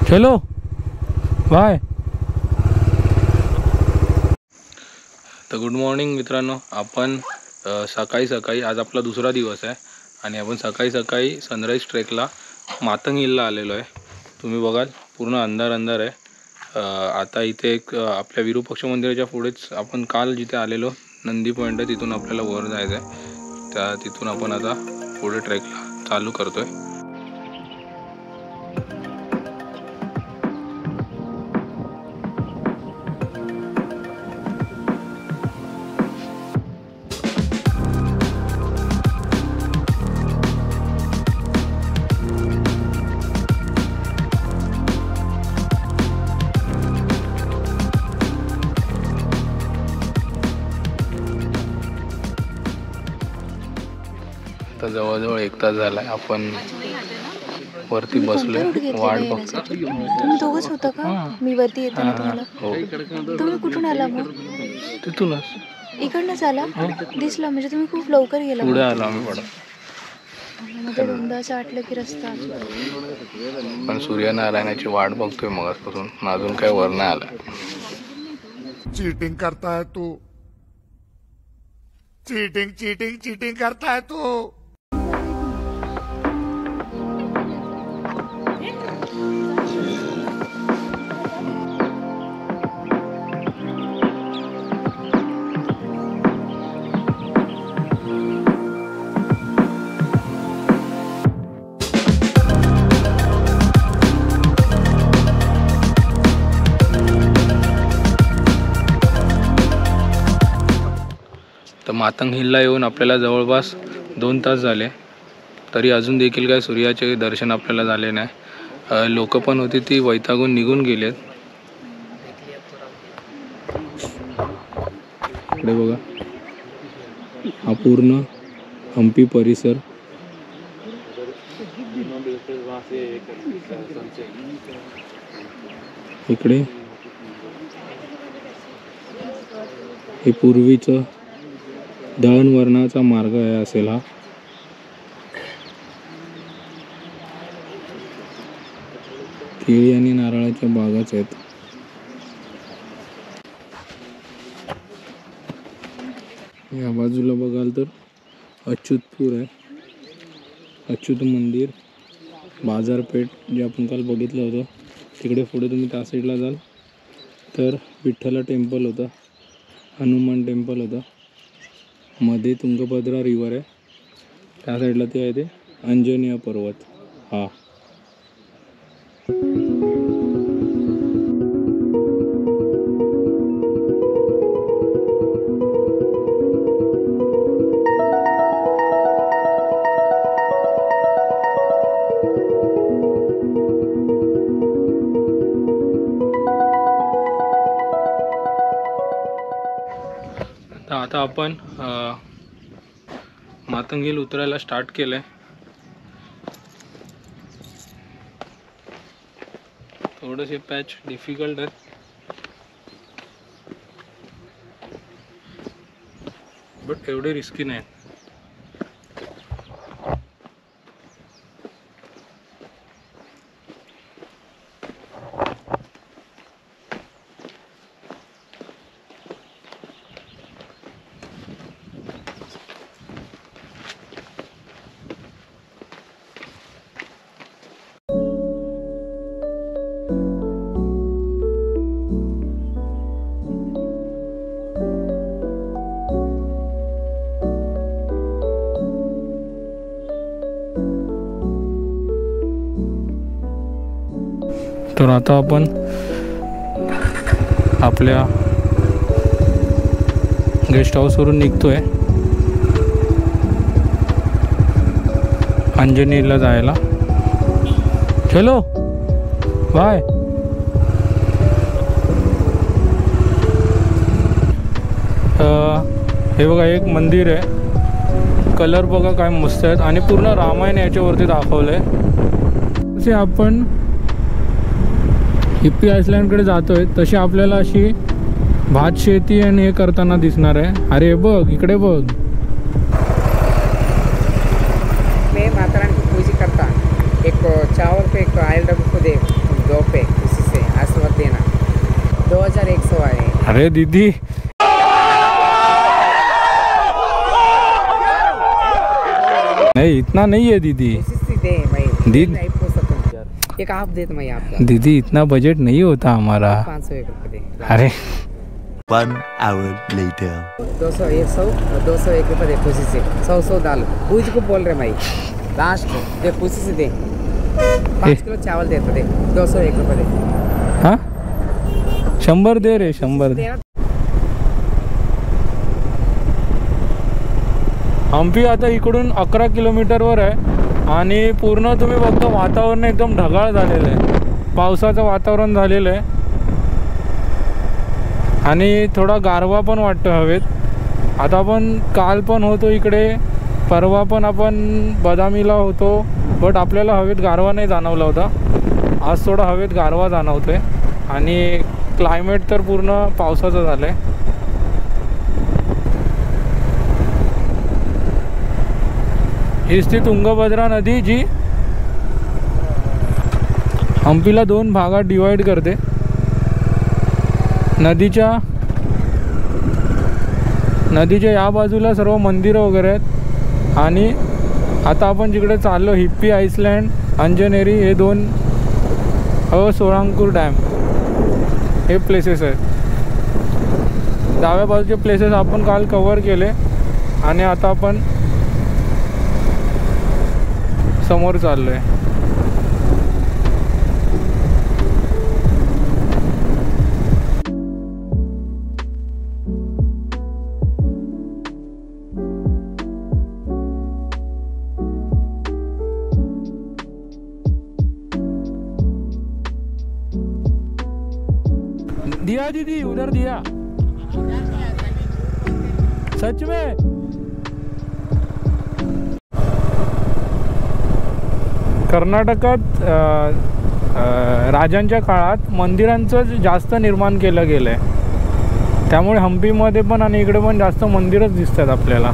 चलो बाय. तर good morning मित्रांनो. आपण सकाळी आज आपला दुसरा दिवस आहे आणि आपण सकाळी सनराईज ट्रेकला मातंग हिलला आलेलो आहे. तुम्ही बघाल पूर्ण अंधार आहे. आता इथे एक आपल्या विरूपाक्ष मंदिराच्या पुढेच आपण काल जिथे आलेलो नंदी पॉईंट आहे, तिथून आपल्याला वर जायचं आहे. तिथून आपण आता पुढे ट्रेकला चालू करतोय. आता जवळजवळ 1 तास झाला आहे आपण वरती बसलोय, वाट बघतो. तुम्ही दोघंच होता का? मी वरती येताना तुम्हाला. हो, तुम्ही कुठून आला मग? तिथूनच इकडनंच आला दिसला, म्हणजे तुम्ही खूप लवकर गेला. पुढे आलो आम्ही पडत. मला दोनदा असं वाटलं की रस्ता. पण सूर्यनारायणाची वाट बघतोय मगासपासून, अजून काय वर नाही आला. चीटिंग करता है तू, चीटिंग करता है तू. तर मातंग हिलला येऊन आपल्याला जवळपास 2 तास झाले, तरी अजून देखील काय सूर्याचे दर्शन आपल्याला झाले नाही. लोक पण होती ती वैतागून निघून गेलेत. इकडे बघा हा पूर्ण हम्पी परिसर. इकडे हे पूर्वीचं दळणवळणाचा मार्ग आहे असेल हा. केळी आणि नारळाच्या बागाच आहेत. या बाजूला बघाल तर अच्युतपूर आहे, अच्युत मंदिर, बाजारपेठ जे आपण काल बघितलं होतं. तिकडे पुढे तुम्ही त्या साईडला जाल तर विठ्ठला टेम्पल होतं, हनुमान टेम्पल होतं. मध्ये तुंगभद्रा रिवर आहे, त्या साईडला ते आहे ते अंजनेय पर्वत. हा आता आपण मातंग हिल उतरायला स्टार्ट केलंय. थोडेसे पॅच डिफिकल्ट आहेत, बट एवढे रिस्की नाही. तर आता आपण आपल्या गेस्ट हाऊसवरून निघतोय अंजनेला जायला. चलो बाय. हे बघा एक मंदिर आहे, कलर बघा काय मस्त आहेत आणि पूर्ण रामायण याच्यावरती दाखवलंय. तसे आपण हिप्पी आयलँडकडे जातोय तशी आपल्याला अशी भात शेती आणि हे करताना दिसणार आहे. अरे बघ इकडे बघ. मैं माता रानी की पूजा करता एक चावल पे एक ऑयल डब्बे को दे 2 पे उसी से ऐसा मत देना 2100 आए। अरे दीदी नहीं इतना नहीं है दीदी। उसी से दे भाई दीदी नहीं पूछ सकता एक आप दे तो मैं आपका दीदी इतना बजट नहीं होता हमारा। 500 रुपये दे। अरे 1 hour later. 200 100 और 200 1 रुपये दे खुशी से 100 डाल पूछ को बोल रहे भाई लास्ट दे खुशी से दे 5 किलो चावल देते दे 200 1 रुपये दे। हाँ 100 दे रे 100 दे। हम्पी आता इकडून 11 किलोमीटरवर आहे आणि पूर्ण तुम्ही बघता वातावरण एकदम ढगाळ झालेलं आहे, पावसाचं वातावरण झालेलं आहे आणि थोडा गारवा पण वाटतो हवेत। आता आपण काल पण होतो इकडे, परवा पण आपण बदामीला होतो, बट आपल्याला हवेत गारवा नाही जाणवला होता। आज थोडा हवेत गारवा जाणवतोय आणि क्लायमेट तर पूर्ण पावसाचं झालं आहे। हीच ती तुंगभद्रा नदी जी हम्पीला 2 भागात डिवाइड करते। नदीच्या या बाजूला सर्व मंदिरं वगैरे आहेत आणि आता आपण जिकडे चाललो हिप्पी आइसलँड, अंजनेरी हे 2 सोळांकूर डॅम हे प्लेसेस आहेत। डाव्या बाजूचे प्लेसेस आपण काल कव्हर केले आणि आता आपण समोर चाललो आहे। दिया दीदी उधर दिया सच में। कर्नाटकात राजांच्या काळात मंदिरांचं जास्त निर्माण केलं गेलं आहे, त्यामुळे हम्पीमध्ये पण आणि इकडे पण जास्त मंदिरच दिसतात आपल्याला।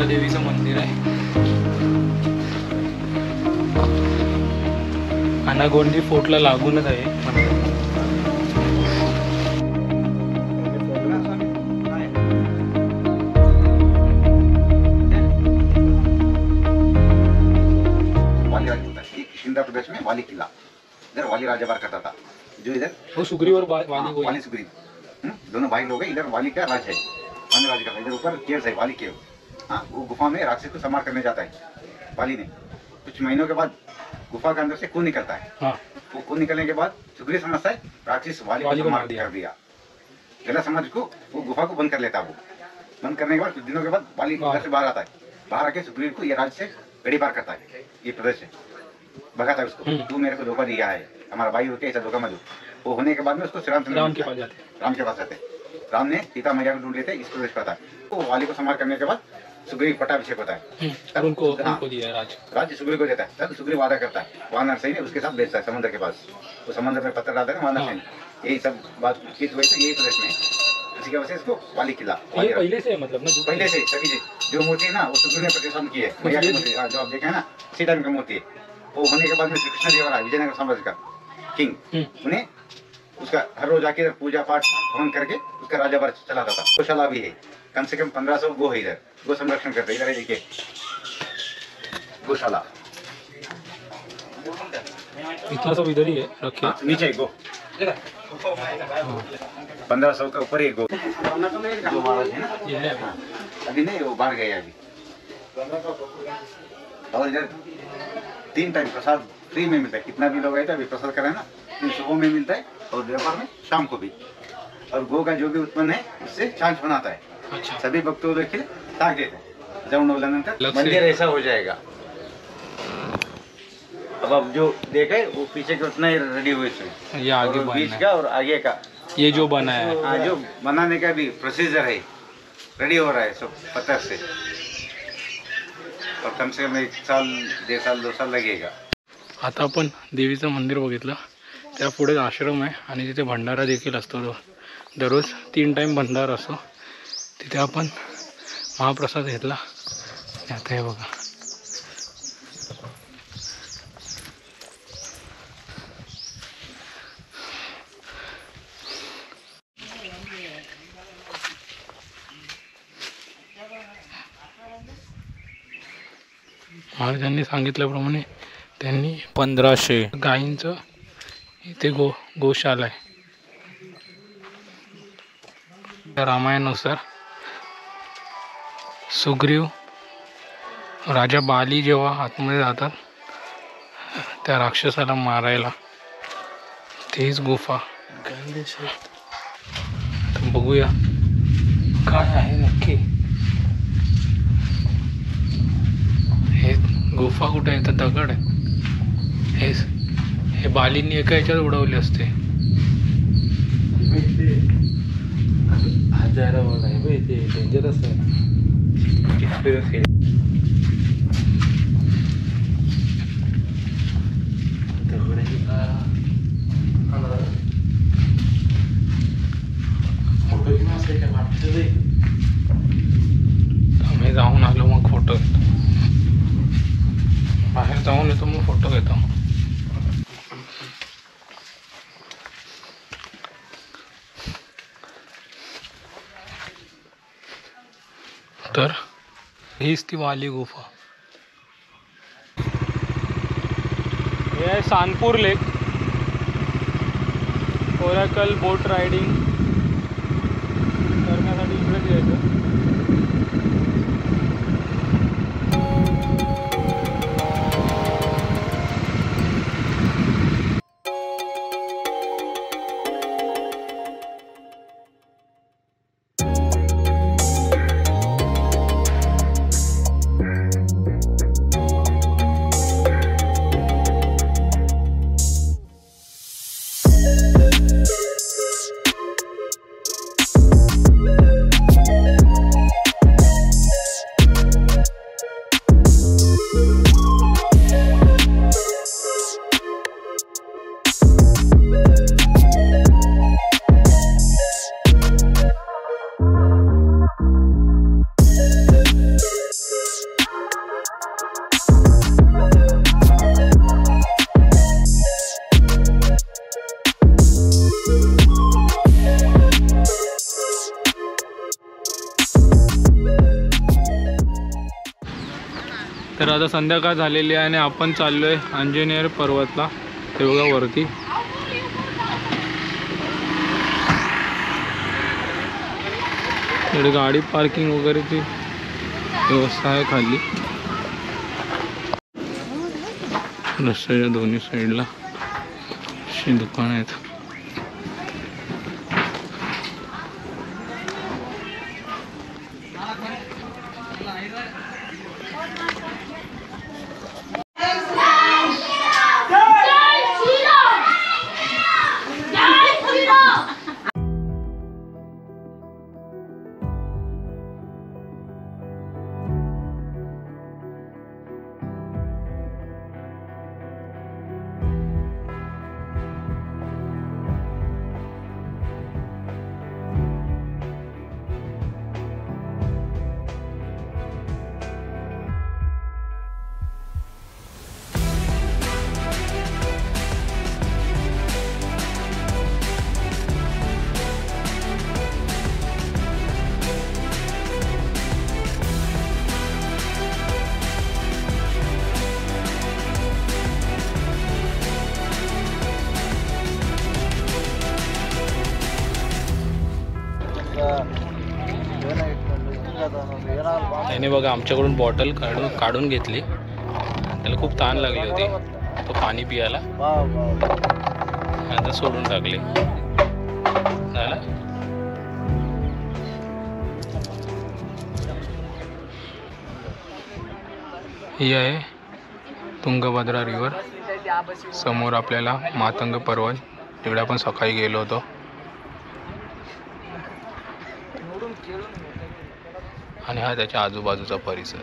देवीचं मंदिर आहे, अनागोंडी फोर्टला लागूनच आहे मंदिर। इंद्र प्रदेश में वाली किला, इधर वाली राजावार करता था, जो इधर वो सुग्रीव और वाली को वाली सुग्रीव दोनों भाई लोग हैं। इधर वाली का राज है, अन्य राज का। इधर ऊपर केव्स है, वाली केव। हाँ, वो गुफा में राक्षस को संहार करने जाता है वाली ने। कुछ महीनों के बाद गुफा के अंदर से खून निकलता है। हाँ वो खून निकलने के बाद सुग्रीव समझता है राक्षस वाली वाली को को मार मार दिया। कर दिया। गलत समझ को वो गुफा को बंद कर लेता है। वो बंद करने के बाद कुछ दिनों के बाद वाली घर से बाहर आता है। बाहर आके सुग्रीव को ये राज्य से गड़ी पार करता है, ये प्रदेश से भगाता है उसको। तू मेरे को धोखा दिया है, हमारा भाई होके ऐसा धोखा मत दो। वो होने के बाद में उसको श्री राम राम के पास जाते हैं। राम के पास जाते हैं। राम ने सीता मैया को ढूंढ लेते इस प्रदेश पर आता है। वो वाली को संहार करने के बाद सुग्रीव पट्टाभिषेक होता है। और उनको दिया है राज। राज्य सुग्रीव को देता है। तब सुग्रीव वादा करता है, वानर सैन्य उसके साथ भेजता है समुद्र के पास। वो समुद्र में पत्थर डालता है ना वानर सैन्य। यही सब बात की तो यही प्रदेश में इसी की वजह से इसको वाली किला ये पहले से है मतलब ना? पहले से सभी जो मूर्ति है ना वो सुग्रीव ने प्रतिष्ठान की है। मैया की मूर्ति जो आप देखे है ना इसी टाइम की मूर्ति है। वो होने के बाद में श्री कृष्णदेवराय विजयनगर साम्राज्य का किंग उन्हें उसका हर रोज आके पूजा पाठ हवन करके उसका राजा भर चलाता था। गौशाला भी है, कम से कम 1500 गो है इधर। गो संरक्षण करते इधर है, देखिए गौशाला इतना सब इधर ही है रखे। हाँ, नीचे एक गो 1500 का ऊपर एक गो। जो महाराज है ना ये है। अभी नहीं, वो बाहर गए अभी। और इधर 3 टाइम प्रसाद फ्री में मिलता है। कितना भी लोग आए थे अभी प्रसाद कराए ना, सुबह में मिलता है और दोपहर में शाम को भी। और गो का जो भी उत्पन्न है उससे छाछ बनाता है। अच्छा सभी भक्तों के लिए ताक देते हैं। जब उन्होंने अलग से- मंदिर ऐसा हो जाएगा। अब आप जो देखे वो पीछे के उतना ही रेडी हुए थे। ये आगे और बीच बनना का और आगे का है। ये जो बना है हाँ, जो बनाने का भी प्रोसीजर है, रेडी हो रहा है सब पत्थर से। और कम से कम 1 साल 1.5 साल 2 साल लगेगा। आता आपण देवीचं मंदिर बघितलं, त्या पुढे आश्रम आहे आणि तिथे भंडारा देखील असतो। दररोज 3 टाईम भंडारा असतो। तिथे आपण महाप्रसाद घेतला आणि आता हे बघा महाराजांनी सांगितल्याप्रमाणे त्यांनी 1500 गायींचं इथे गोशाला आहे। त्या रामायणानुसार सुग्रीव राजा बाली जेव्हा आतमध्ये जातात त्या राक्षसाला मारायला, तीच गुफा। तर बघूया काय आहे नक्की। हे गुफा कुठे आहे? तर दगड आहे। हे बालींनी एका ह्याच्यात उडवले असते। डेंजरस आहे। आम्ही जाऊन आलो, मग फोटो घेतो। बाहेर जाऊन येतो मग फोटो घेतो। तर हीच ती वाली गुफा। हे आहे सानपूर लेक। ओरॅकल बोट रायडिंग करण्यासाठी इकडेच यायचं। तर आता संध्याकाळ झालेली आहे आणि आपण चाललोय अंजनेर पर्वतला। ते बघा वरती इकडे गाडी पार्किंग वगैरेची व्यवस्था आहे खाली। रस्त्याच्या दोन्ही साईडला अशी दुकानं आहेत. त्याने बघा आमच्याकडून बॉटल काढून घेतली. त्याला खूप तहान लागली होती, तो पाणी पियाला, आता सोडून टाकली. झालं. ही आहे तुंगभद्रा रिव्हर. समोर आपल्याला मातंग पर्वत, तिकडे आपण सकाळी गेलो होतो. आणि हा त्याच्या आजूबाजूचा परिसर.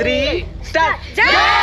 Three, start.